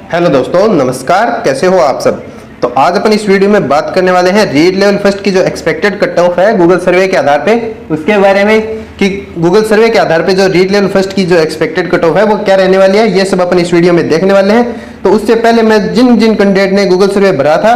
Hello दोस्तों, नमस्कार। कैसे हो आप सब। तो आज अपन इस वीडियो में बात करने वाले हैं रीड लेवल फर्स्ट की जो एक्सपेक्टेड कट ऑफ है गूगल सर्वे के आधार पे, उसके बारे में कि गूगल सर्वे के आधार पे जो रीड लेवल फर्स्ट की जो एक्सपेक्टेड कट ऑफ है वो क्या रहने वाली है, ये सब अपन इस वीडियो में देखने वाले हैं। तो उससे पहले मैं जिन जिन कैंडिडेट ने गूगल सर्वे भरा था,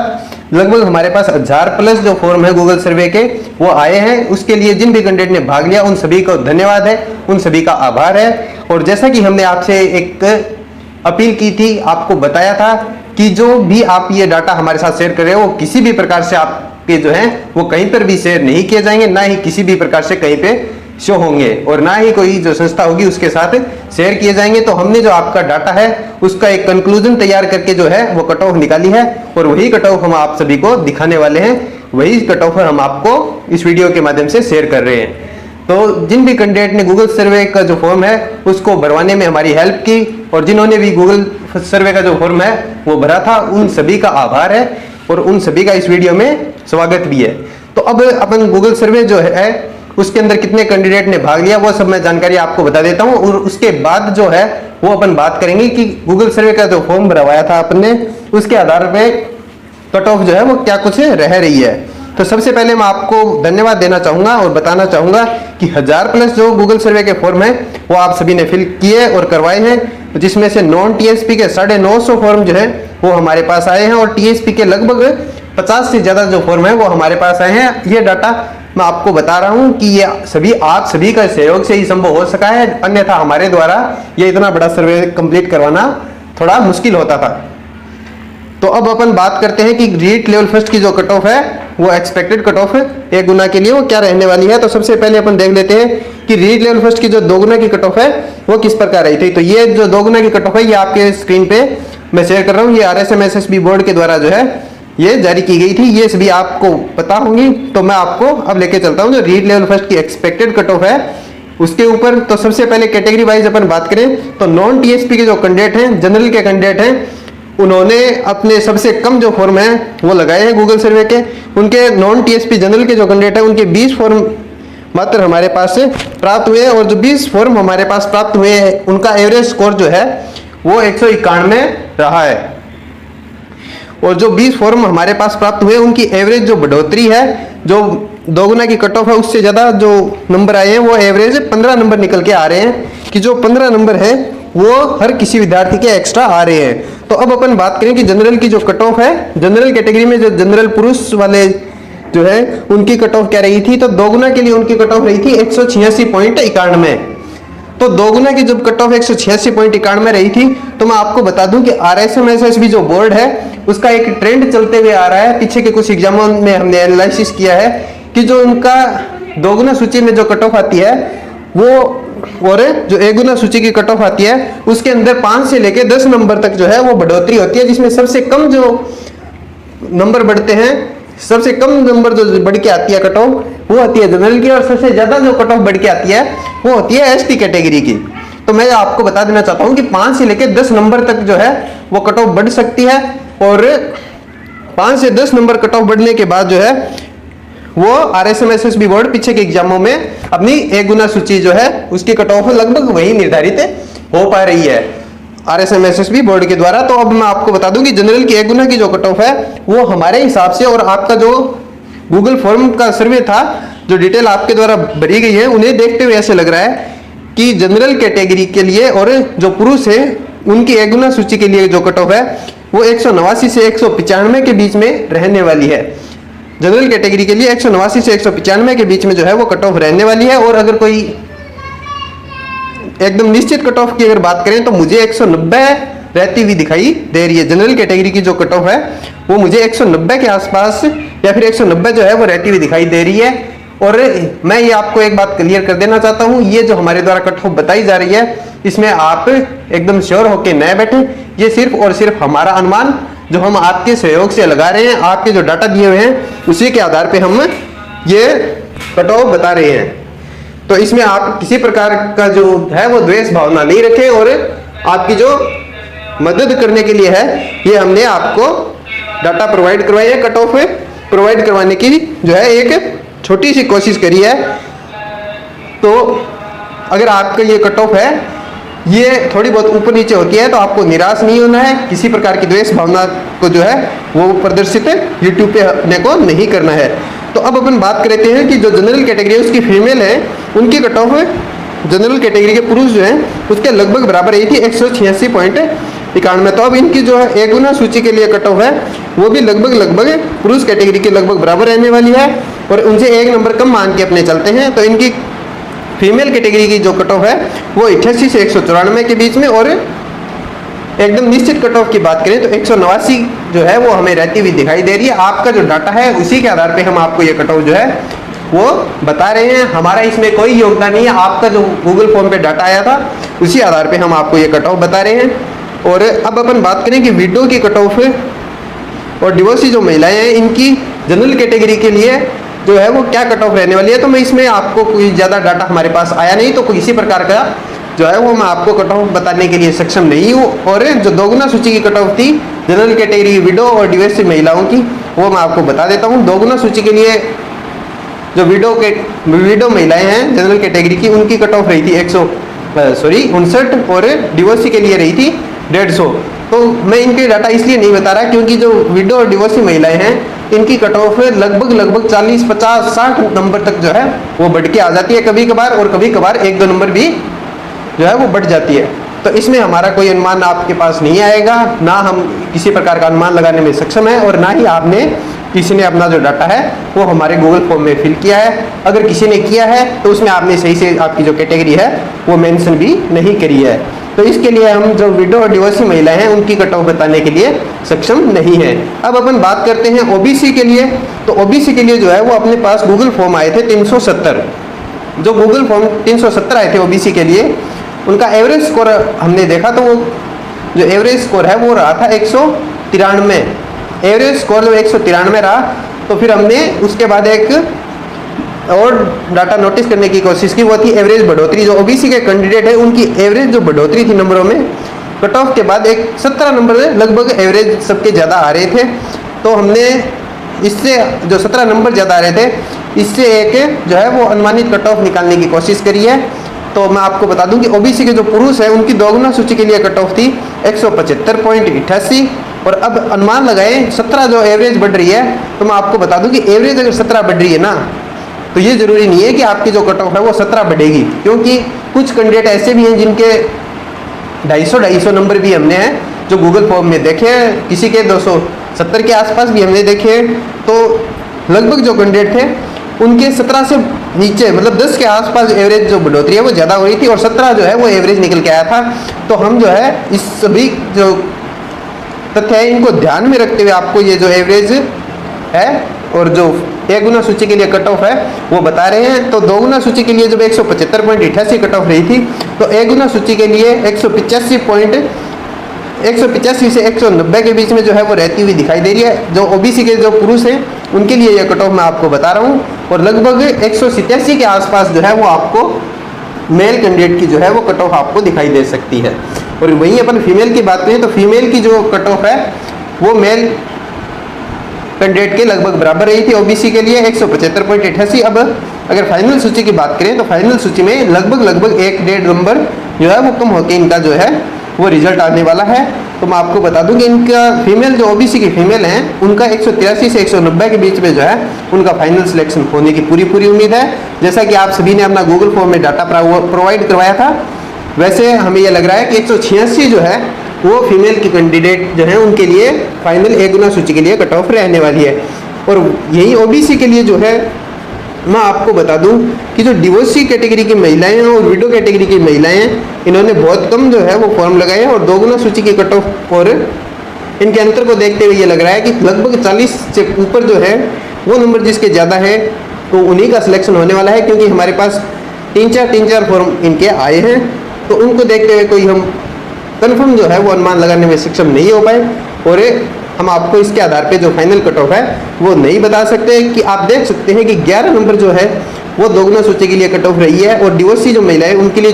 लगभग हमारे पास 1000 प्लस जो फॉर्म है गूगल सर्वे के वो आए हैं। उसके लिए जिन भी कैंडिडेट ने भाग लिया उन सभी को धन्यवाद है, उन सभी का आभार है। और जैसा कि हमने आपसे एक अपील की थी, आपको बताया था कि जो भी आप ये डाटा हमारे साथ शेयर कर रहे हो वो किसी भी प्रकार से आपके जो है वो कहीं पर भी शेयर नहीं किए जाएंगे, ना ही किसी भी प्रकार से कहीं पे शो होंगे और ना ही कोई जो संस्था होगी उसके साथ शेयर किए जाएंगे। तो हमने जो आपका डाटा है उसका एक कंक्लूजन तैयार करके जो है वो कट ऑफ निकाली है और वही कट ऑफ हम आप सभी को दिखाने वाले हैं। वही कट ऑफ हम आपको इस वीडियो के माध्यम से शेयर कर रहे हैं। तो जिन भी कैंडिडेट ने गूगल सर्वे का जो फॉर्म है उसको भरवाने में हमारी हेल्प की और जिन्होंने भी गूगल सर्वे का जो फॉर्म है वो भरा था, उन सभी का आभार है और उन सभी का इस वीडियो में स्वागत भी है। तो अब अपन गूगल सर्वे जो है उसके अंदर कितने कैंडिडेट ने भाग लिया वो सब मैं जानकारी आपको बता देता हूँ और उसके बाद जो है वो अपन बात करेंगे कि गूगल सर्वे का जो फॉर्म भरवाया था अपन ने उसके आधार पे कट ऑफ जो है वो क्या कुछ रह रही है। तो सबसे पहले मैं आपको धन्यवाद देना चाहूंगा और बताना चाहूंगा कि 1000 प्लस जो गूगल सर्वे के फॉर्म है वो आप सभी ने फिल किए और करवाए हैं, जिसमें से नॉन टीएसपी के 950 फॉर्म जो है वो हमारे पास आए हैं और टीएसपी के लगभग 50 से ज्यादा जो फॉर्म है वो हमारे पास आए हैं। ये डाटा मैं आपको बता रहा हूं कि ये सभी आप सभी का सहयोग से ही संभव हो सका है, अन्यथा हमारे द्वारा ये इतना बड़ा सर्वे कंप्लीट करवाना थोड़ा मुश्किल होता था। तो अब अपन बात करते हैं कि रीड लेवल फर्स्ट की जो कट ऑफ है वो एक्सपेक्टेड कट ऑफ एक गुना के लिए वो क्या रहने वाली है। तो सबसे पहले अपन देख लेते हैं कि रीड लेवल फर्स्ट की जो 2 गुना की कट ऑफ है वो किस प्रकार रही थी। तो ये जो 2 गुना की कट ऑफ है ये आपके स्क्रीन पे मैं शेयर कर रहा हूँ। ये RSMSSB बोर्ड के द्वारा जो है ये जारी की गई थी, ये सभी आपको पता होंगी। तो मैं आपको अब लेके चलता हूँ जो रीड लेवल फर्स्ट की एक्सपेक्टेड कट ऑफ है उसके ऊपर। तो सबसे पहले कैटेगरी वाइज अपन बात करें तो नॉन टीएसपी के जो कैंडिडेट हैं, जनरल के कैंडिडेट हैं, उन्होंने अपने सबसे कम जो फॉर्म है वो लगाए हैं गूगल सर्वे के। उनके नॉन टीएसपी जनरल के जो कैंडिडेट है उनके 20 फॉर्म मात्र हमारे पास से प्राप्त हुए और जो 20 फॉर्म हमारे पास प्राप्त हुए हैं उनका एवरेज स्कोर जो है वो 191 रहा है। और जो 20 फॉर्म हमारे पास प्राप्त हुए उनकी एवरेज जो बढ़ोतरी है, जो 2 गुना की कट ऑफ है उससे ज्यादा जो नंबर आए हैं वो एवरेज 15 नंबर निकल के आ रहे हैं कि जो 15 नंबर है वो हर किसी विद्यार्थी के एक्स्ट्रा आ रहे हैं। तो अब अपन बात करें कि जनरल की जो कट ऑफ है, जनरल कैटेगरी में जो जनरल पुरुष वाले जो है उनकी कट ऑफ क्या रही थी। तो 2 गुना के लिए उनकी कट ऑफ रही थी 186.91। तो 2 गुना की जब कट ऑफ 186.91 रही थी तो मैं आपको बता दूं कि RSMSSB जो बोर्ड है उसका एक ट्रेंड चलते हुए आ रहा है। पीछे के कुछ एग्जामों में हमने एनालिसिस किया है कि जो उनका 2 गुना सूची में जो कट ऑफ आती है वो और जो 1 गुना सूची की कट ऑफ आती है उसके अंदर 5 से लेके 10 नंबर तक जो है वो बढ़ोतरी होती है, जिसमें सबसे कम जो नंबर बढ़ते हैं, सबसे कम नंबर जो बढ़ के आती है कट ऑफ वो आती है जनरल की और सबसे ज्यादा जो कट ऑफ बढ़ के आती है वो होती है एसटी कैटेगरी की। तो मैं आपको बता देना चाहता हूं कि 5 से लेके 10 नंबर तक जो है वो कट ऑफ बढ़ सकती है और 5 से 10 नंबर कट ऑफ बढ़ने के बाद जो है वो RSMSSB बोर्ड पीछे के एग्जामों में अपनी 1 गुना सूची जो है उसकी कट ऑफ लगभग वही निर्धारित हो पा रही है RSMSSB बोर्ड के द्वारा। तो अब मैं आपको बता दूं कि जनरल की 1 गुना की जो कट ऑफ है वो हमारे हिसाब से और आपका जो गूगल फॉर्म का सर्वे था, जो डिटेल आपके द्वारा भरी गई है, उन्हें देखते हुए ऐसे लग रहा है कि जनरल कैटेगरी के लिए और जो पुरुष है उनकी 1 गुना सूची के लिए जो कट ऑफ है वो 189 से 195 के बीच में रहने वाली है। जनरल कैटेगरी के लिए 189 से 195 के बीच में जो है वो कट ऑफ रहने वाली है। और अगर कोई एकदम निश्चित कट ऑफ की अगर बात करें तो मुझे 190 रहती हुई दिखाई दे रही है। जनरल कैटेगरी की जो कट ऑफ है वो मुझे 190 के आसपास या फिर 190 जो है वो रहती हुई दिखाई दे रही है। और मैं ये आपको एक बात क्लियर कर देना चाहता हूँ, ये जो हमारे द्वारा कट ऑफ बताई जा रही है इसमें आप एकदम श्योर होके न बैठे। ये सिर्फ और सिर्फ हमारा अनुमान जो हम आपके सहयोग से लगा रहे हैं, आपके जो डाटा दिए हुए हैं उसी के आधार पे हम ये कट ऑफ बता रहे हैं। तो इसमें आप किसी प्रकार का जो है वो द्वेष भावना नहीं रखें और आपकी जो मदद करने के लिए है ये हमने आपको डाटा प्रोवाइड करवाई है, कट ऑफ प्रोवाइड करवाने की जो है एक छोटी सी कोशिश करी है। तो अगर आपका ये कट ऑफ है ये थोड़ी बहुत ऊपर नीचे होती है, तो आपको निराश नहीं होना है, किसी प्रकार की द्वेष भावना को जो है वो प्रदर्शित यूट्यूब पे अपने को नहीं करना है। तो अब अपन बात करते हैं कि जो जनरल कैटेगरी है उसकी फीमेल है, उनकी कट ऑफ जनरल कैटेगरी के पुरुष जो हैं उसके लगभग बराबर रही थी 186.91। तो अब इनकी जो है ए गुना सूची के लिए कट ऑफ है वो भी लगभग पुरुष कैटेगरी के लगभग बराबर रहने वाली है, और उनसे एक नंबर कम मान के अपने चलते हैं। तो इनकी फीमेल कैटेगरी की जो कट ऑफ है वो 88 से 194 के बीच में, और एकदम निश्चित कट ऑफ की बात करें तो 189 जो है वो हमें रहती हुई दिखाई दे रही है। आपका जो डाटा है उसी के आधार पे हम आपको ये कट ऑफ जो है वो बता रहे हैं, हमारा इसमें कोई योगदान नहीं है। आपका जो गूगल फॉर्म पे डाटा आया था उसी आधार पे हम आपको ये कट ऑफ बता रहे हैं। और अब अपन बात करें कि विडो की कट ऑफ और डिवोर्सी जो महिलाएं हैं इनकी जनरल कैटेगरी के लिए जो है वो क्या कट ऑफ रहने वाली है, तो मैं इसमें आपको कोई ज़्यादा डाटा हमारे पास आया नहीं, तो कोई इसी प्रकार का जो है वो मैं आपको कट ऑफ बताने के लिए सक्षम नहीं हूँ। और जो दोगुना सूची की कट ऑफ थी जनरल कैटेगरी विडो और डिवोर्सी महिलाओं की, वो मैं आपको बता देता हूँ। दोगुना सूची के लिए जो विडो महिलाएं हैं जनरल कैटेगरी की, उनकी कट ऑफ रही थी 59 और डिवोर्सी के लिए रही थी 150। तो मैं इनके डाटा इसलिए नहीं बता रहा क्योंकि जो विडो और डिवोर्सी महिलाएं हैं इनकी कट ऑफ लगभग 40, 50, 60 नंबर तक जो है वो बढ़ के आ जाती है कभी कभार, और कभी कभार 1-2 नंबर भी जो है वो बढ़ जाती है। तो इसमें हमारा कोई अनुमान आपके पास नहीं आएगा, ना हम किसी प्रकार का अनुमान लगाने में सक्षम है, और ना ही आपने किसी ने अपना जो डाटा है वो हमारे गूगल फॉर्म में फिल किया है। अगर किसी ने किया है तो उसमें आपने सही से आपकी जो कैटेगरी है वो मेंशन भी नहीं करी है। तो इसके लिए हम जो विडो और डिवोर्सी महिलाएं हैं उनकी कट ऑफ बताने के लिए सक्षम नहीं है। अब अपन बात करते हैं ओबीसी के लिए। तो ओबीसी के लिए जो है वो अपने पास गूगल फॉर्म आए थे 370, जो गूगल फॉर्म 370 आए थे ओबीसी के लिए, उनका एवरेज स्कोर हमने देखा तो वो जो एवरेज स्कोर है वो रहा था 193। एवरेज स्कोर जो 193 रहा, तो फिर हमने उसके बाद एक और डाटा नोटिस करने की कोशिश की, वो थी एवरेज बढ़ोतरी। जो ओबीसी के कैंडिडेट है उनकी एवरेज जो बढ़ोतरी थी नंबरों में, कट ऑफ के बाद एक 17 नंबर लगभग एवरेज सबके ज़्यादा आ रहे थे। तो हमने इससे जो 17 नंबर ज़्यादा आ रहे थे इससे एक जो है वो अनुमानित कट ऑफ निकालने की कोशिश करी है। तो मैं आपको बता दूं कि ओबीसी के जो पुरुष है उनकी दोगुना सूची के लिए कट ऑफ थी 175.88, और अब अनुमान लगाए 17 जो एवरेज बढ़ रही है, तो मैं आपको बता दूं कि एवरेज अगर 17 बढ़ रही है ना, तो ये जरूरी नहीं है कि आपकी जो कट ऑफ है वो 17 बढ़ेगी, क्योंकि कुछ कैंडिडेट ऐसे भी हैं जिनके 250 नंबर भी हमने हैं जो गूगल फॉर्म में देखे हैं, किसी के 270 के आसपास भी हमने देखे। तो लगभग जो कैंडिडेट थे उनके 17 से नीचे मतलब 10 के आसपास एवरेज जो बढ़ोतरी है वो ज़्यादा हो रही थी, और 17 जो है वो एवरेज निकल के आया था। तो हम जो है इस सभी जो तथ्य है इनको ध्यान में रखते हुए आपको ये जो एवरेज है और जो एक गुना सूची के लिए कट ऑफ है वो बता रहे हैं। तो दो गुना सूची के लिए जब 175.88 कट ऑफ रही थी, तो एक गुना सूची के लिए 185 से 190 के बीच में जो है वो रहती हुई दिखाई दे रही है। जो ओबीसी के जो पुरुष हैं उनके लिए ये कट ऑफ मैं आपको बता रहा हूँ, और लगभग 187 के आसपास जो है वो आपको मेल कैंडिडेट की जो है वो कट ऑफ आपको दिखाई दे सकती है। और वहीं अपन फीमेल की बात करें तो फीमेल की जो कट ऑफ है वो मेल कैंडिडेट के लगभग बराबर रही थी ओबीसी के लिए 175.88। अब अगर फाइनल सूची की बात करें तो फाइनल सूची में लगभग 1-1.5 नंबर जो है वो कम होकर इनका जो है वो रिजल्ट आने वाला है। तो मैं आपको बता दूं कि इनका फीमेल जो ओबीसी की फीमेल हैं उनका 183 से 190 के बीच में जो है उनका फाइनल सिलेक्शन होने की पूरी उम्मीद है। जैसा कि आप सभी ने अपना गूगल फॉर्म में डाटा प्रोवाइड करवाया था, वैसे हमें यह लग रहा है कि 186 जो है वो फीमेल की कैंडिडेट जो है उनके लिए फाइनल एक गुना सूची के लिए कट ऑफ रहने वाली है। और यही ओबीसी के लिए जो है मैं आपको बता दूं कि जो डिवोर्सी कैटेगरी की महिलाएं हैं और विडो कैटेगरी की महिलाएं हैं, इन्होंने बहुत कम जो है वो फॉर्म लगाए हैं और दोगुना सूची की कट ऑफ और इनके अंतर को देखते हुए ये लग रहा है कि लगभग 40 से ऊपर जो है वो नंबर जिसके ज़्यादा है तो उन्हीं का सिलेक्शन होने वाला है, क्योंकि हमारे पास 3-4 फॉर्म इनके आए हैं। तो उनको देखते हुए कोई हम कन्फर्म जो है वो अनुमान लगाने में सक्षम नहीं हो पाए, और हम आपको इसके आधार पे जो फाइनल कट ऑफ है वो नहीं बता सकते। कि आप देख सकते हैं कि 11 नंबर जो है वो दोगुना सूची के लिए कट ऑफ रही है, और डिवोर्सी जो महिला है उनके लिए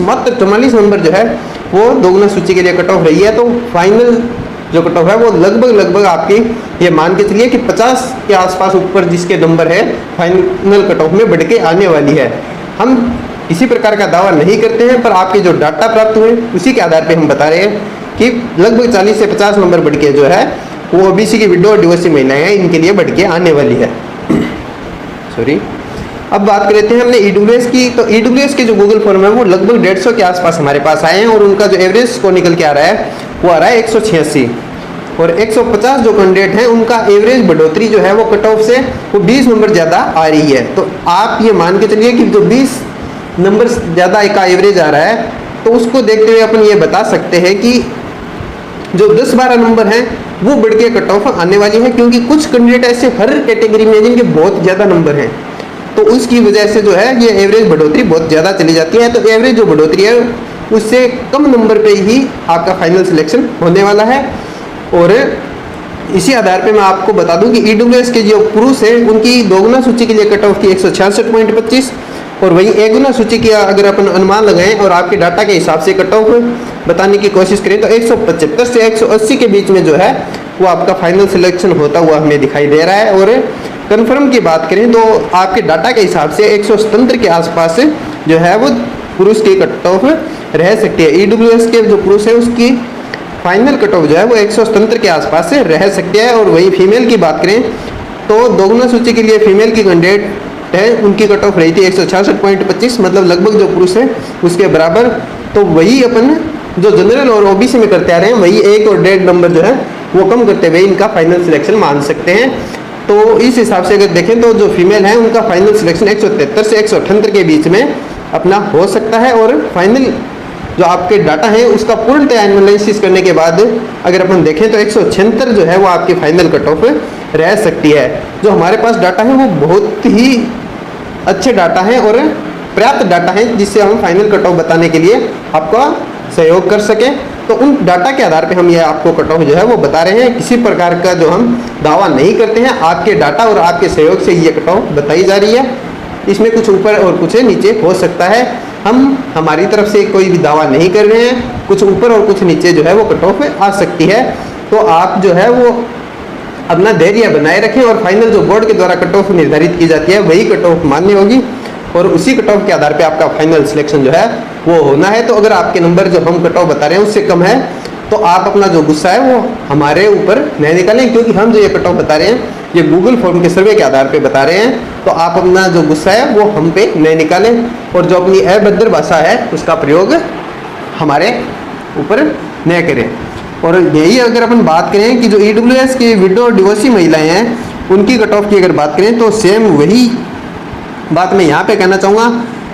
मात्र 44 नंबर जो है वो दोगुना सूची के लिए कट ऑफ रही है। तो फाइनल जो कट ऑफ है वो लगभग आपकी ये मान के चलिए कि 50 के आसपास ऊपर जिसके नंबर है फाइनल कट ऑफ में बढ़ के आने वाली है। हम किसी प्रकार का दावा नहीं करते हैं, पर आपके जो डाटा प्राप्त हुए उसी के आधार पे हम बता रहे हैं कि लगभग 40 से 50 नंबर बढ़ के जो है वो ओबीसी की विडो और डिवोर्सी महिलाएं हैं, इनके लिए बढ़ के आने वाली है। सॉरी, अब बात करते हैं हमने ईडब्ल्यूएस की। तो ईडब्ल्यूएस के जो गूगल फॉर्म है वो लगभग 150 के आसपास हमारे पास आए हैं, और उनका जो एवरेज स्कोर निकल के आ रहा है वो आ रहा है 186, और 150 जो कैंडिडेट हैं उनका एवरेज बढ़ोतरी जो है वो कट ऑफ से वो 20 नंबर ज़्यादा आ रही है। तो आप ये मान के चलिए कि जो 20 नंबर ज़्यादा का एवरेज आ रहा है, तो उसको देखते हुए अपन ये बता सकते हैं कि जो 10-12 नंबर हैं वो बढ़ के कट ऑफ आने वाली है, क्योंकि कुछ कैंडिडेट ऐसे हर कैटेगरी में जिनके बहुत ज़्यादा नंबर हैं, तो उसकी वजह से जो है ये एवरेज बढ़ोतरी बहुत ज़्यादा चली जाती है। तो एवरेज जो बढ़ोतरी है उससे कम नंबर पे ही आपका फाइनल सिलेक्शन होने वाला है। और इसी आधार पे मैं आपको बता दूं कि ईडब्ल्यूएस के जो पुरुष हैं उनकी दोगुना सूची के लिए कट ऑफ की 166.25, और वहीं एक गुना सूची की अगर अपन अनुमान लगाएं और आपके डाटा के हिसाब से कट ऑफ बताने की कोशिश करें तो 175 से 180 के बीच में जो है वो आपका फाइनल सिलेक्शन होता हुआ हमें दिखाई दे रहा है। और कन्फर्म की बात करें तो आपके डाटा के हिसाब से 177 के आसपास जो है वो पुरुष की कट ऑफ रह सकती है। ईडब्ल्यूएस के जो पुरुष है उसकी फाइनल कट ऑफ जो है वो 177 के आसपास से रह सकती है। और वही फीमेल की बात करें तो दोगुना सूची के लिए फीमेल की कैंडिडेट है उनकी कट ऑफ रही थी 166.25, मतलब लगभग जो पुरुष है उसके बराबर। तो वही अपन जो जनरल और ओबीसी में करते आ रहे हैं वही 1 और 1.5 नंबर जो है वो कम करते हुए इनका फाइनल सिलेक्शन मान सकते हैं। तो इस हिसाब से अगर देखें तो जो फीमेल है उनका फाइनल सिलेक्शन 173 से 178 के बीच में अपना हो सकता है। और फाइनल जो आपके डाटा है उसका पूर्णतः एनालिसिस करने के बाद अगर अपन देखें तो 176 जो है वो आपकी फाइनल कट ऑफ रह सकती है। जो हमारे पास डाटा है वो बहुत ही अच्छे डाटा हैं और पर्याप्त डाटा है जिससे हम फाइनल कट ऑफ बताने के लिए आपका सहयोग कर सकें। तो उन डाटा के आधार पे हम ये आपको कट ऑफ जो है वो बता रहे हैं, किसी प्रकार का जो हम दावा नहीं करते हैं, आपके डाटा और आपके सहयोग से ये कट ऑफ बताई जा रही है। इसमें कुछ ऊपर और कुछ नीचे हो सकता है, हम हमारी तरफ से कोई भी दावा नहीं कर रहे हैं, कुछ ऊपर और कुछ नीचे जो है वो कट ऑफ आ सकती है। तो आप जो है वो अपना धैर्य बनाए रखें और फाइनल जो बोर्ड के द्वारा कट ऑफ निर्धारित की जाती है वही कट ऑफ मान्य होगी, और उसी कट ऑफ के आधार पे आपका फाइनल सिलेक्शन जो है वो होना है। तो अगर आपके नंबर जो हम कट ऑफ बता रहे हैं उससे कम है तो आप अपना जो गुस्सा है वो हमारे ऊपर नहीं निकालें, क्योंकि हम जो ये कट ऑफ बता रहे हैं ये गूगल फॉर्म के सर्वे के आधार पे बता रहे हैं। तो आप अपना जो गुस्सा है वो हम पे नहीं निकालें, और जो अपनी अभद्र भाषा है उसका प्रयोग हमारे ऊपर न करें। और यही अगर अपन बात करें कि जो ईडब्ल्यूएस की विडो और डिवोर्सी महिलाएं हैं उनकी कट ऑफ की अगर बात करें तो सेम वही बात मैं यहाँ पे कहना चाहूँगा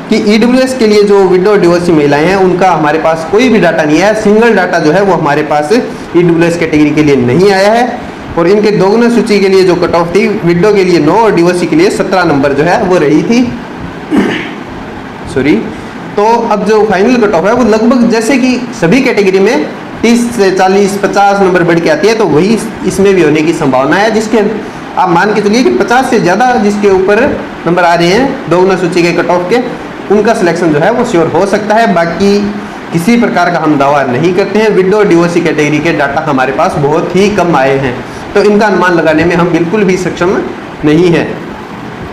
कि ईडब्ल्यूएस के लिए जो विडो और डिवोर्सी महिलाएं हैं उनका हमारे पास कोई भी डाटा नहीं है, सिंगल डाटा जो है वो हमारे पास ईडब्ल्यूएस कैटेगरी के लिए नहीं आया है। और इनके दोगुना सूची के लिए जो कट ऑफ थी विडो के लिए 9 और डिवोर्सी के लिए 17 नंबर जो है वो रही थी। सॉरी, तो अब जो फाइनल कट ऑफ है वो लगभग जैसे कि सभी कैटेगरी में 30 से 40 50 नंबर बढ़ के आती है, तो वही इसमें भी होने की संभावना है, जिसके आप मान के चलिए कि 50 से ज़्यादा जिसके ऊपर नंबर आ रहे हैं दोगुना सूची के कट ऑफ के, उनका सिलेक्शन जो है वो श्योर हो सकता है। बाकी किसी प्रकार का हम दावा नहीं करते हैं। विडो और डिवोर्सी कैटेगरी के डाटा हमारे पास बहुत ही कम आए हैं, तो इनका अनुमान लगाने में हम बिल्कुल भी सक्षम नहीं है।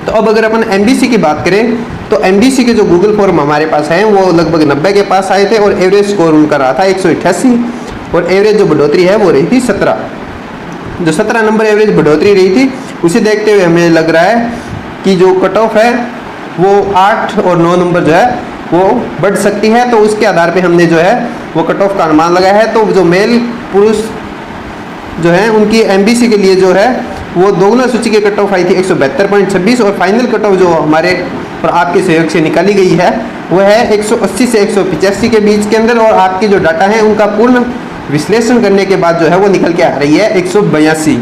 तो अब अगर अपन एमबीसी की बात करें तो एमबीसी के जो गूगल फॉर्म हमारे पास हैं वो लगभग 90 के पास आए थे, और एवरेज स्कोर उनका रहा था 188, और एवरेज जो बढ़ोतरी है वो रही थी 17। जो 17 नंबर एवरेज बढ़ोतरी रही थी उसे देखते हुए हमें लग रहा है कि जो कट ऑफ है वो 8 और 9 नंबर जो है वो बढ़ सकती है। तो उसके आधार पे हमने जो है वो कट ऑफ का अनुमान लगाया है। तो जो मेल पुरुष जो है उनकी एमबीसी के लिए जो है वो दोगुना सूची की कट ऑफ आई थी 172.26, और फाइनल कट ऑफ जो हमारे और आपके सहयोग से निकाली गई है वो है 180 से 185 के बीच के अंदर, और आपके जो डाटा है उनका पूर्ण विश्लेषण करने के बाद जो है वो निकल के आ रही है 182।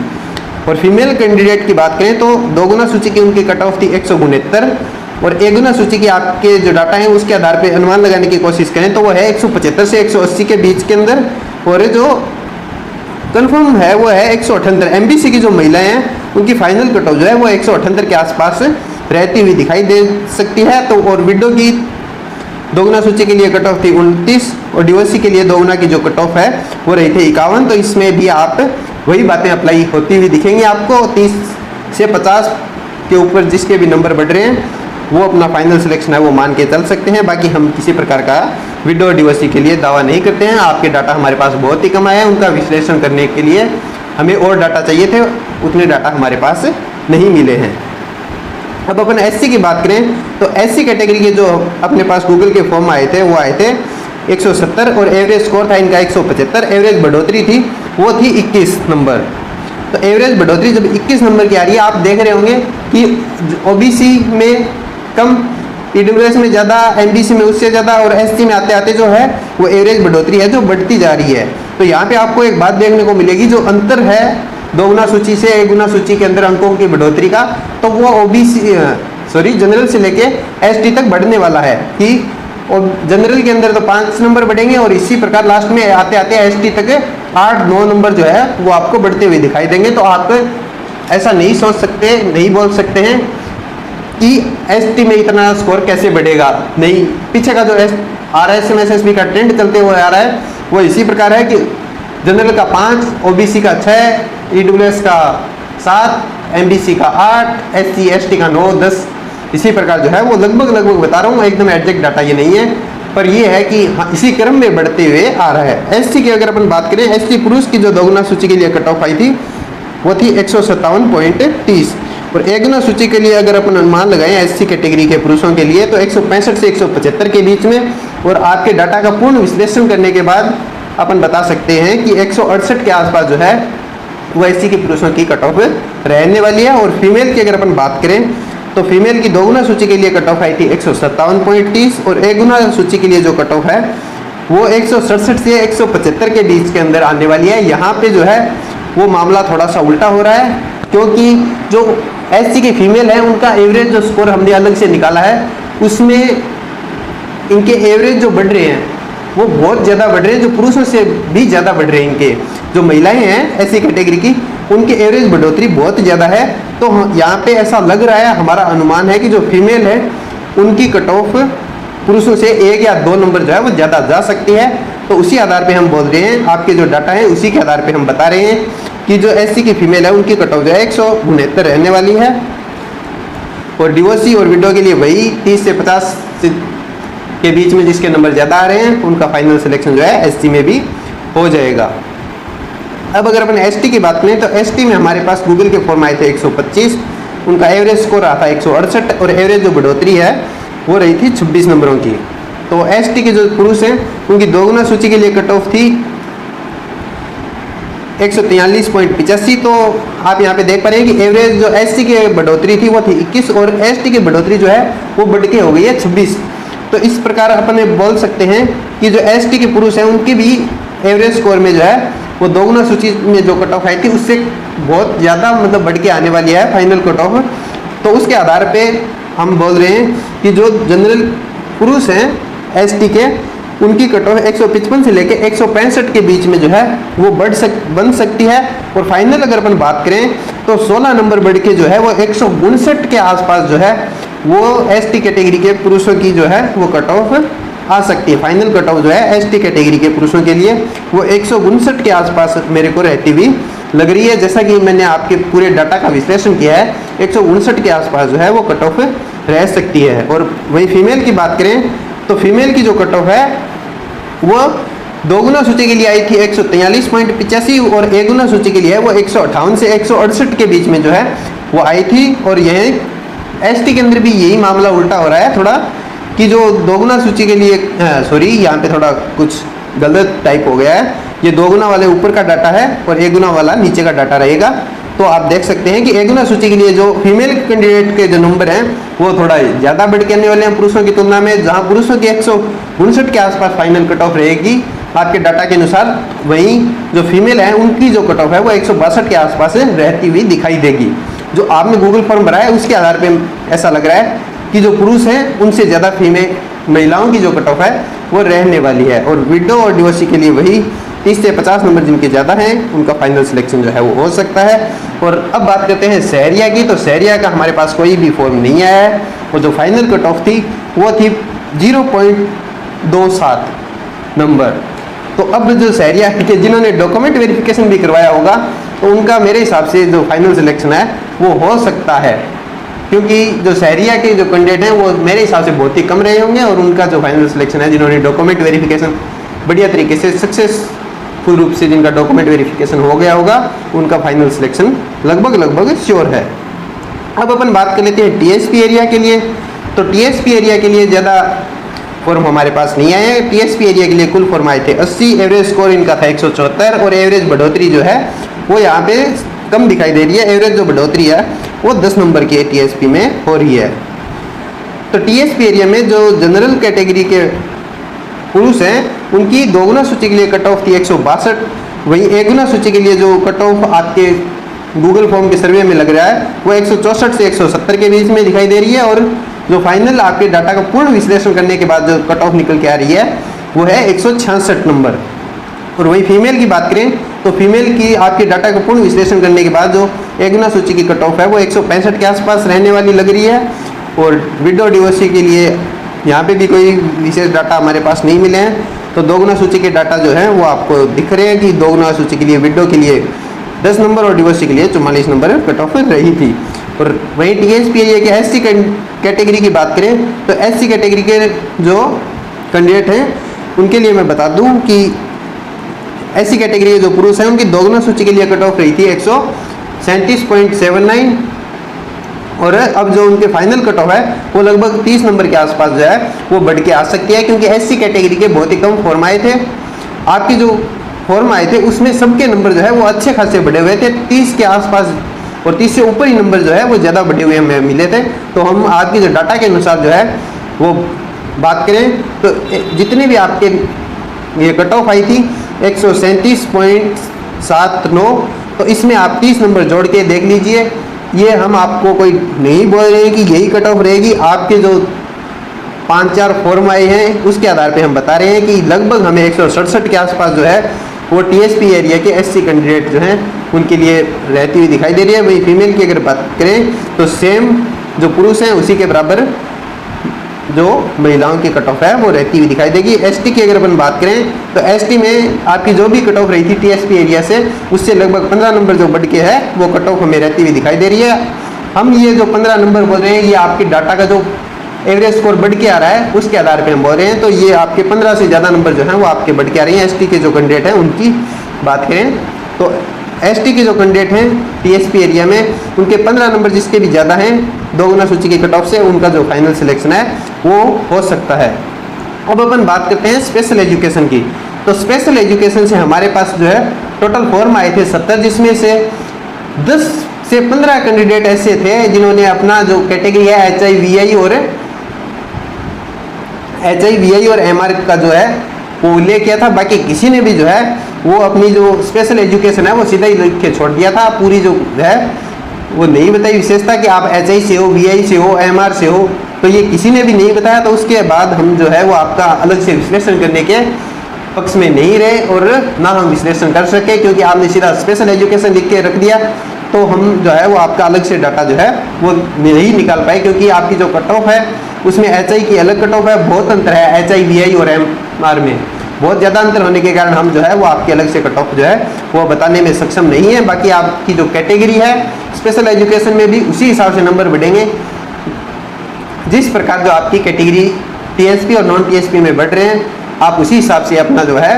और फीमेल कैंडिडेट की बात करें तो दोगुना सूची की उनकी कट ऑफ थी 169, और एक गुना सूची की आपके जो डाटा है उसके आधार पे अनुमान लगाने की कोशिश करें तो वो है 175 से 180 के बीच के अंदर, और जो कंफर्म है वो है 178। एमबीसी की जो महिलाएं हैं उनकी फाइनल कट ऑफ जो है वो 178 के आसपास रहती हुई दिखाई दे सकती है। तो और विडो की दोगुना सूची के लिए कट ऑफ थी 29, और डिवोर्सी के लिए दोगुना की जो कट ऑफ है वो रही थी 51। तो इसमें भी आप वही बातें अप्लाई होती हुई दिखेंगी आपको। 30 से 50 के ऊपर जिसके भी नंबर बढ़ रहे हैं वो अपना फाइनल सिलेक्शन है वो मान के चल सकते हैं। बाकी हम किसी प्रकार का वीडियो डिवर्सिटी के लिए दावा नहीं करते हैं। आपके डाटा हमारे पास बहुत ही कम आए हैं, उनका विश्लेषण करने के लिए हमें और डाटा चाहिए थे, उतने डाटा हमारे पास नहीं मिले हैं। अब अपन एससी की बात करें तो एससी कैटेगरी के जो अपने पास गूगल के फॉर्म आए थे वो आए थे 170 और एवरेज स्कोर था इनका 175। एवरेज बढ़ोतरी थी वो थी 21 नंबर। तो एवरेज बढ़ोतरी जब 21 नंबर की आ रही है, आप देख रहे होंगे कि ओबीसी में कम, ईडब्ल्यूएस में ज़्यादा, एमबीसी में उससे ज़्यादा और एससी में आते आते जो है वो एवरेज बढ़ोतरी है जो बढ़ती जा रही है। तो यहाँ पे आपको एक बात देखने को मिलेगी, जो अंतर है 2 गुना सूची से 1 गुना सूची के अंदर अंकों की बढ़ोतरी का, तो वो जनरल से लेके एसटी तक बढ़ने वाला है कि जनरल के अंदर तो 5 नंबर बढ़ेंगे और इसी प्रकार लास्ट में आते आते एसटी तक 8-9 नंबर जो है वो आपको बढ़ते हुए दिखाई देंगे। तो आप ऐसा नहीं सोच सकते, नहीं बोल सकते हैं कि एसटी में इतना स्कोर कैसे बढ़ेगा। नहीं, पीछे का जो RSM SSB का ट्रेंड चलते हुए आ रहा है वो इसी प्रकार है कि जनरल का 5, ओबीसी का 6, ईडब्ल्यूएस का 7, एमबीसी का 8, एससी एसटी का 9, 10, इसी प्रकार जो है वो लगभग बता रहा हूँ, एकदम एग्जैक्ट डाटा ये नहीं है, पर ये है कि हाँ, इसी क्रम में बढ़ते हुए आ रहा है। एसटी की अगर अपन बात करें, एसटी पुरुष की जो 2 गुना सूची के लिए कट ऑफ आई थी वो थी 157.30 और 1 गुना सूची के लिए अगर अपन अनुमान लगाएं एससी कैटेगरी के पुरुषों के लिए तो 165 से 175 के बीच में। और आपके डाटा का पूर्ण विश्लेषण करने के बाद अपन बता सकते हैं कि 168 के आसपास जो है वो एससी के पुरुषों की कट ऑफ रहने वाली है। और फीमेल की अगर अपन बात करें तो फीमेल की 2 गुना सूची के लिए कट ऑफ आई थी 157.30 और 1 गुना सूची के लिए जो कट ऑफ है वो 167 से 175 के बीच के अंदर आने वाली है। यहाँ पे जो है वो मामला थोड़ा सा उल्टा हो रहा है, क्योंकि जो एससी की फीमेल है उनका एवरेज जो स्कोर हमने अलग से निकाला है उसमें इनके एवरेज जो बढ़ रहे हैं वो बहुत ज़्यादा बढ़ रहे हैं, जो पुरुषों से भी ज़्यादा बढ़ रहे हैं। इनके जो महिलाएं हैं एससी कैटेगरी की उनके एवरेज बढ़ोतरी बहुत ज़्यादा है। तो यहाँ पे ऐसा लग रहा है, हमारा अनुमान है कि जो फीमेल है उनकी कट ऑफ पुरुषों से 1 या 2 नंबर जो है वो ज़्यादा जा सकती है। तो उसी आधार पे हम बोल रहे हैं, आपके जो डाटा है उसी के आधार पे हम बता रहे हैं कि जो एससी की फीमेल है उनकी कट ऑफ जो है 169 रहने वाली है। और डिवोर्सी और विडो के लिए वही 30 से 50 के बीच में जिसके नंबर ज़्यादा आ रहे हैं उनका फाइनल सिलेक्शन जो है एससी में भी हो जाएगा। अब अगर अपन एसटी की बात करें तो एसटी में हमारे पास गूगल के फॉर्म आए थे 125, उनका एवरेज स्कोर आता 168 और एवरेज जो बढ़ोतरी है वो रही थी 26 नंबरों की। तो एसटी के जो पुरुष हैं उनकी 2 गुना सूची के लिए कट ऑफ थी 143.85। तो आप यहाँ पे देख पा रहे हैं कि एवरेज जो एससी की बढ़ोतरी थी वो थी 21 और एसटी की बढ़ोतरी जो है वो बढ़ के हो गई है 26। तो इस प्रकार अपन बोल सकते हैं कि जो एसटी के पुरुष हैं उनकी भी एवरेज स्कोर में जो है वो 2 गुना सूची में जो कट ऑफ आई थी उससे बहुत ज़्यादा मतलब बढ़ के आने वाली है फाइनल कट ऑफ। तो उसके आधार पे हम बोल रहे हैं कि जो जनरल पुरुष हैं एसटी के उनकी कट ऑफ 155 से लेके 165 के बीच में जो है वो बन सकती है। और फाइनल अगर अपन बात करें तो 16 नंबर बढ़ के जो है वो 159 के आसपास जो है वो एसटी कैटेगरी के पुरुषों की जो है वो कट ऑफ आ सकती है। फाइनल कट ऑफ जो है एसटी कैटेगरी के पुरुषों के लिए वो 159 के आसपास मेरे को रहती हुई लग रही है। जैसा कि मैंने आपके पूरे डाटा का विश्लेषण किया है 159 के आसपास जो है वो कट ऑफ रह सकती है। और वही फीमेल की बात करें तो फीमेल की जो कट ऑफ है वो 2 गुना सूची के लिए आई थी 143.85 और 1 गुना सूची के लिए है वो 158 से 168 के बीच में जो है वो आई थी। और यह एसटी के अंदर भी यही मामला उल्टा हो रहा है थोड़ा, कि जो 2 गुना सूची के लिए सॉरी यहाँ पे थोड़ा कुछ गलत टाइप हो गया है, ये 2 गुना वाले ऊपर का डाटा है और 1 गुना वाला नीचे का डाटा रहेगा। तो आप देख सकते हैं कि 1 गुना सूची के लिए जो फीमेल कैंडिडेट के जो नंबर हैं वो थोड़ा ज़्यादा बढ़ के आने वाले हैं पुरुषों की तुलना में। जहां पुरुषों की 159 के आसपास फाइनल कट ऑफ रहेगी आपके डाटा के अनुसार, वहीं जो फीमेल है उनकी जो कट ऑफ है वो 162 के आसपास रहती हुई दिखाई देगी। जो आपने गूगल फॉर्म भरा है उसके आधार पर ऐसा लग रहा है कि जो पुरुष हैं उनसे ज़्यादा फीमेल महिलाओं की जो कट ऑफ है वो रहने वाली है। और विडो और डिवोर्सी के लिए वही 30 से 50 नंबर जिनके ज़्यादा हैं उनका फाइनल सिलेक्शन जो है वो हो सकता है। और अब बात करते हैं सहरिया की, तो सहरिया का हमारे पास कोई भी फॉर्म नहीं आया है और जो फाइनल कट ऑफ थी वो थी 0.27 नंबर। तो अब जो सहरिया के जिन्होंने डॉक्यूमेंट वेरिफिकेशन भी करवाया होगा तो उनका मेरे हिसाब से जो फाइनल सिलेक्शन है वो हो सकता है। क्योंकि जो शहरिया के जो कैंडिडेट हैं वो मेरे हिसाब से बहुत ही कम रहे होंगे और उनका जो फाइनल सिलेक्शन है, जिन्होंने डॉक्यूमेंट वेरिफिकेशन बढ़िया तरीके से सक्सेसफुल रूप से जिनका डॉक्यूमेंट वेरिफिकेशन हो गया होगा, उनका फाइनल सिलेक्शन लगभग श्योर है। अब अपन बात कर लेते हैं टीएसपी एरिया के लिए। तो टीएसपी एरिया के लिए ज़्यादा फॉर्म हमारे पास नहीं आए हैं। टीएसपी एरिया के लिए कुल फॉर्म आए थे 80, एवरेज स्कोर इनका था 174 और एवरेज बढ़ोतरी जो है वो यहाँ पे कम दिखाई दे रही है। एवरेज जो बढ़ोतरी है वो 10 नंबर की टीएसपी में हो रही है। तो टीएसपी एरिया में जो जनरल कैटेगरी के पुरुष हैं उनकी 2 गुना सूची के लिए कट ऑफ थी 162, वहीं 1 गुना सूची के लिए जो कट ऑफ आपके गूगल फॉर्म के सर्वे में लग रहा है वो 164 से 170 के बीच में दिखाई दे रही है। और जो फाइनल आपके डाटा का पूर्ण विश्लेषण करने के बाद जो कट ऑफ निकल के आ रही है वो है 166 नंबर। और वही फीमेल की बात करें तो फीमेल की आपके डाटा का पूर्ण विश्लेषण करने के बाद जो 1 गुना सूची की कट ऑफ है वो 165 के आसपास रहने वाली लग रही है। और विडो डिवोर्सी के लिए यहाँ पे भी कोई विशेष डाटा हमारे पास नहीं मिले हैं। तो 2 गुना सूची के डाटा जो है वो आपको दिख रहे हैं कि 2 गुना सूची के लिए विडो के लिए 10 नंबर और डिवोर्सी के लिए 44 नंबर कट ऑफ रही थी। और वहीं टीएसपी एरिया के एससी कैटेगरी की बात करें तो एससी कैटेगरी के जो कैंडिडेट हैं उनके लिए मैं बता दूं कि एससी कैटेगरी के जो पुरुष हैं उनकी 2 गुना सूची के लिए कट ऑफ रही थी 137.79 और अब जो उनके फाइनल कट ऑफ है वो लगभग 30 नंबर के आसपास जो है वो बढ़ के आ सकती है, क्योंकि एससी कैटेगरी के बहुत ही कम फॉर्म आए थे। आपके जो फॉर्म आए थे उसमें सबके नंबर जो है वो अच्छे खासे बढ़े हुए थे, 30 के आसपास और 30 से ऊपर ही नंबर जो है वो ज़्यादा बढ़े हुए हमें मिले थे। तो हम आज के जो डाटा के अनुसार जो है वो बात करें तो जितने भी आपके ये कट ऑफ आई थी 137.79, तो इसमें आप 30 नंबर जोड़ के देख लीजिए। ये हम आपको कोई नहीं बोल रहे हैं कि यही कट ऑफ रहेगी। आपके जो 5-4 फॉर्म आए हैं उसके आधार पे हम बता रहे हैं कि लगभग हमें 167 के आसपास जो है वो टीएसपी एरिया के एससी कैंडिडेट जो हैं उनके लिए रहती हुई दिखाई दे रही है। वही फीमेल की अगर बात करें तो सेम जो पुरुष हैं उसी के बराबर जो महिलाओं की कट ऑफ है वो रहती हुई दिखाई देगी। एसटी की अगर अपन बात करें तो एसटी में आपकी जो भी कट ऑफ रही थी टीएसपी एरिया से उससे लगभग 15 नंबर जो बढ़ के है वो कट ऑफ हमें रहती हुई दिखाई दे रही है। हम ये जो 15 नंबर बोल रहे हैं ये आपके डाटा का जो एवरेज स्कोर बढ़ के आ रहा है उसके आधार पे हम बोल रहे हैं। तो ये आपके 15 से ज़्यादा नंबर जो हैं वो आपके बढ़ के आ रही हैं। एसटी के जो कैंडिडेट हैं उनकी बात करें तो एसटी के जो कैंडिडेट हैं टीएसपी एरिया में उनके 15 नंबर जिसके भी ज़्यादा हैं 2 गुना सूची के कट ऑफ से उनका जो फाइनल सिलेक्शन है वो हो सकता है। अब अपन बात करते हैं स्पेशल एजुकेशन की। तो स्पेशल एजुकेशन से हमारे पास जो है टोटल फॉर्म आए थे 70, जिसमें से 10 से 15 कैंडिडेट ऐसे थे जिन्होंने अपना जो कैटेगरी है HIVI और MR का जो है वो उल्लेख किया था। बाकी किसी ने भी जो है वो अपनी जो स्पेशल एजुकेशन है वो सीधा ही लिख के छोड़ दिया था। पूरी जो है वो नहीं बताई विशेषता कि आप HI से हो, VI से हो, MR से हो, तो ये किसी ने भी नहीं बताया। तो उसके बाद हम जो है वो आपका अलग से विश्लेषण करने के पक्ष में नहीं रहे और ना हम विश्लेषण कर सके, क्योंकि आपने सीधा स्पेशल एजुकेशन लिख के रख दिया तो हम जो है वो आपका अलग से डाटा जो है वो नहीं निकाल पाए, क्योंकि आपकी जो कट ऑफ है उसमें HI की अलग कट ऑफ है। बहुत अंतर है HI, VI और MR में, बहुत ज़्यादा अंतर होने के कारण हम जो है वो आपके अलग से कट ऑफ जो है वो बताने में सक्षम नहीं है। बाकी आपकी जो कैटेगरी है स्पेशल एजुकेशन में भी उसी हिसाब से नंबर बढ़ेंगे जिस प्रकार जो आपकी कैटेगरी टीएसपी और नॉन टीएसपी में बढ़ रहे हैं, आप उसी हिसाब से अपना जो है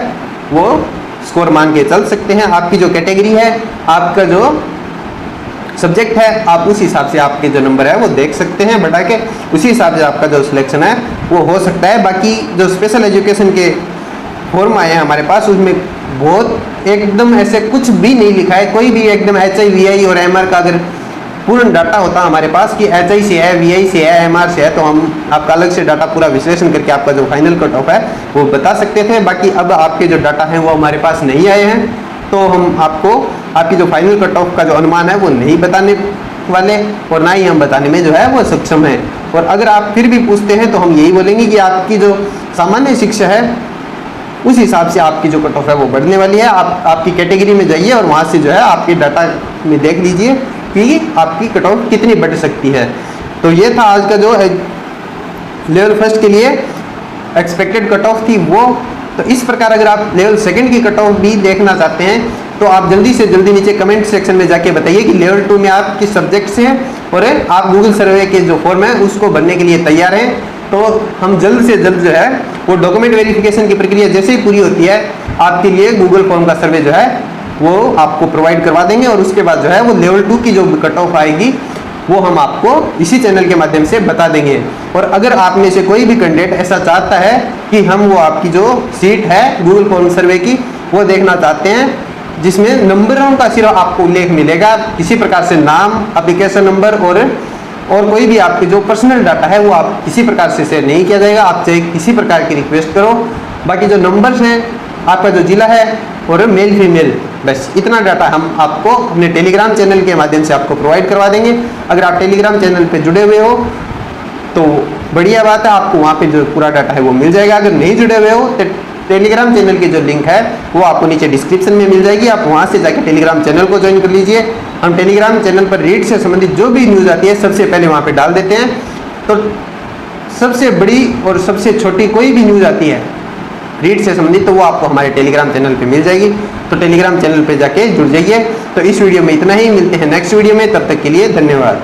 वो स्कोर मान के चल सकते हैं। आपकी जो कैटेगरी है, आपका जो सब्जेक्ट है, आप उस हिसाब से आपके जो नंबर है वो देख सकते हैं बढ़ा के, उसी हिसाब से आपका जो सिलेक्शन है वो हो सकता है। बाकी जो स्पेशल एजुकेशन के फॉर्म आए हैं हमारे पास उसमें बहुत एकदम ऐसे कुछ भी नहीं लिखा है, कोई भी एकदम HI, VI और MR का अगर पूर्ण डाटा होता हमारे पास कि HI से है, VI से है, MR से है, तो हम आपका अलग से डाटा पूरा विश्लेषण करके आपका जो फाइनल कट ऑफ है वो बता सकते थे। बाकी अब आपके जो डाटा हैं वो हमारे पास नहीं आए हैं, तो हम आपको आपकी जो फाइनल कट ऑफ का जो अनुमान है वो नहीं बताने वाले और ना ही हम बताने में जो है वो सक्षम है। और अगर आप फिर भी पूछते हैं तो हम यही बोलेंगे कि आपकी जो सामान्य शिक्षा है उस हिसाब से आपकी जो कट ऑफ है वो बढ़ने वाली है। आप आपकी कैटेगरी में जाइए और वहाँ से जो है आपके डाटा में देख लीजिए कि आपकी कट ऑफ कितनी बढ़ सकती है। तो ये था आज का जो लेवल फर्स्ट के लिए एक्सपेक्टेड कट ऑफ थी वो। तो इस प्रकार अगर आप लेवल सेकंड की कट ऑफ भी देखना चाहते हैं तो आप जल्दी से जल्दी नीचे कमेंट सेक्शन में जाके बताइए कि लेवल 2 में आप किस सब्जेक्ट से हैं और आप गूगल सर्वे के जो फॉर्म है उसको भरने के लिए तैयार हैं। तो हम जल्द से जल्द जो है वो डॉक्यूमेंट वेरिफिकेशन की प्रक्रिया जैसे ही पूरी होती है आपके लिए गूगल फॉर्म का सर्वे जो है वो आपको प्रोवाइड करवा देंगे, और उसके बाद जो है वो लेवल 2 की जो कट ऑफ आएगी वो हम आपको इसी चैनल के माध्यम से बता देंगे। और अगर आप में से कोई भी कैंडिडेट ऐसा चाहता है कि हम वो आपकी जो सीट है गूगल फॉर्म सर्वे की वो देखना चाहते हैं जिसमें नंबरों का सिर्फ आपको उल्लेख मिलेगा, किसी प्रकार से नाम, एप्लीकेशन नंबर और कोई भी आपके जो पर्सनल डाटा है वो आप किसी प्रकार से शेयर नहीं किया जाएगा, आप चाहे किसी प्रकार की रिक्वेस्ट करो। बाकी जो नंबर्स हैं, आपका जो जिला है और मेल फीमेल, बस इतना डाटा हम आपको अपने टेलीग्राम चैनल के माध्यम से आपको प्रोवाइड करवा देंगे। अगर आप टेलीग्राम चैनल पे जुड़े हुए हो तो बढ़िया बात है, आपको वहाँ पे जो पूरा डाटा है वो मिल जाएगा। अगर नहीं जुड़े हुए हो तो टेलीग्राम चैनल की जो लिंक है वो आपको नीचे डिस्क्रिप्शन में मिल जाएगी, आप वहाँ से जाकर टेलीग्राम चैनल को ज्वाइन कर लीजिए। हम टेलीग्राम चैनल पर रीड से संबंधित जो भी न्यूज़ आती है सबसे पहले वहाँ पे डाल देते हैं। तो सबसे बड़ी और सबसे छोटी कोई भी न्यूज़ आती है रीड से संबंधित तो वो आपको हमारे टेलीग्राम चैनल पे मिल जाएगी। तो टेलीग्राम चैनल पे जाके जुड़ जाइए। तो इस वीडियो में इतना ही, मिलते हैं नेक्स्ट वीडियो में, तब तक के लिए धन्यवाद।